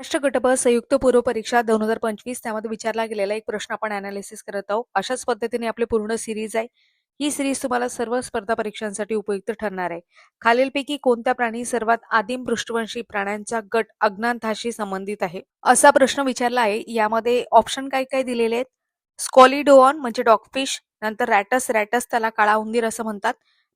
महाराष्ट्र गटब संयुक्त पूर्व परीक्षा 2025 त्यामध्ये विचारला गेलेला एक प्रश्न आपण अनालिसिस करत आहोत. अशाच पद्धतीने आपली पूर्ण सिरीज आहे. ही सिरीज तुम्हाला सर्व स्पर्धा परीक्षांसाठी उपयुक्त ठरणार आहे. खालीलपैकी कोणता प्राणी सर्वात आदिम पृष्ठवंशी प्राण्यांचा गट अज्ञाताशी संबंधित आहे, असा प्रश्न विचारला आहे. यामध्ये ऑप्शन काय काय दिलेले आहेत. स्कॉलिडोऑन म्हणजे डॉगफिश, नंतर रॅटस रॅटस त्याला काळा उंदीर असं म्हणतात,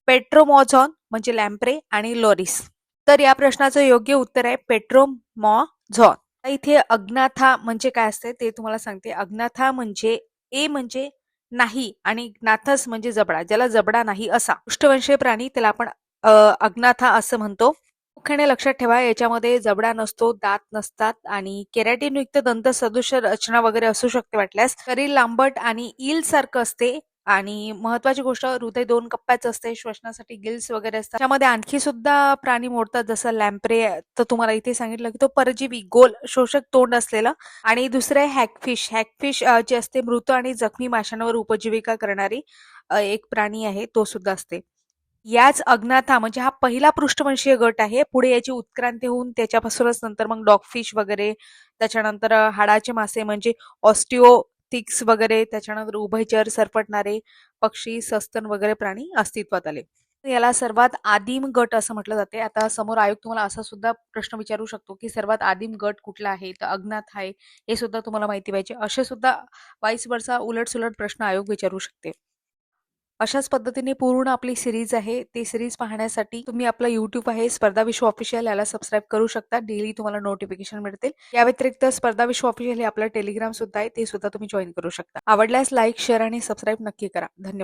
पेट्रोमॉझॉन म्हणजे लॅम्प्रे आणि लॉरिस. तर या प्रश्नाचं योग्य उत्तर आहे पेट्रोमॉझॉन. इथे अज्ञाथा म्हणजे काय असते ते तुम्हाला सांगते. अज्ञाथा म्हणजे ए म्हणजे नाही आणि ज्ञाथस म्हणजे जबडा, ज्याला जबडा नाही असा पृष्ठवंशीय प्राणी त्याला आपण अज्ञाथा असं म्हणतो. मुख्याने लक्षात ठेवा, याच्यामध्ये जबडा नसतो, दात नसतात आणि केरॅटिन युक्त दंत सदृश रचना वगैरे असू शकते वाटल्यास. शरीर लांबट आणि ईल सारखं असते आणि महत्वाची गोष्ट, हृदय 2 कप्प्याचं असते, श्वसनासाठी गिल्स वगैरे असतात. त्यामध्ये आणखी सुद्धा प्राणी मोडतात, जसं लॅम्प्रे तर तुम्हाला इथे सांगितलं की तो परजीवी गोल शोषक तोंड असलेला. आणि दुसरं आहे हॅगफिश. हॅगफिश जे असते मृत आणि जखमी माशांवर उपजीविका करणारी एक प्राणी आहे, तो सुद्धा असते. याच अज्ञाथा म्हणजे हा पहिला पृष्ठवंशीय गट आहे. पुढे याची उत्क्रांती होऊन त्याच्यापासूनच नंतर मग डॉगफिश वगैरे, त्याच्यानंतर हाडाचे मासे म्हणजे ऑस्टिओथिक्स वगैरे, त्याच्यानंतर उभयचर सरपटणारे पक्षी, सस्तन वगैरे प्राणी अस्तित्वात आले. याला सर्वात आदिम गट असं म्हटलं जाते. आता समोर आयोग तुम्हाला असा सुद्धा प्रश्न विचारू शकतो की सर्वात आदिम गट कुठला आहे, तर अज्ञात आहे, हे सुद्धा तुम्हाला माहिती पाहिजे. असे सुद्धा वाईस वर्सा उलट सुलट प्रश्न आयोग विचारू शकते. अशाच पद्धतीने पूर्ण आपली सिरीज आहे. ती सिरीज पाहण्यासाठी तुम्ही आपला YouTube आहे स्पर्धा विश्व ऑफिशियल, याला सबस्क्राईब करू शकता. डेली तुम्हाला नोटिफिकेशन मिळतील. या व्यतिरिक्त स्पर्धा विश्व ऑफिशियल हे आपलं टेलिग्राम सुद्धा आहे, ते सुद्धा तुम्ही जॉईन करू शकता. आवडल्यास लाईक, शेअर आणि सबस्क्राईब नक्की करा. धन्यवाद.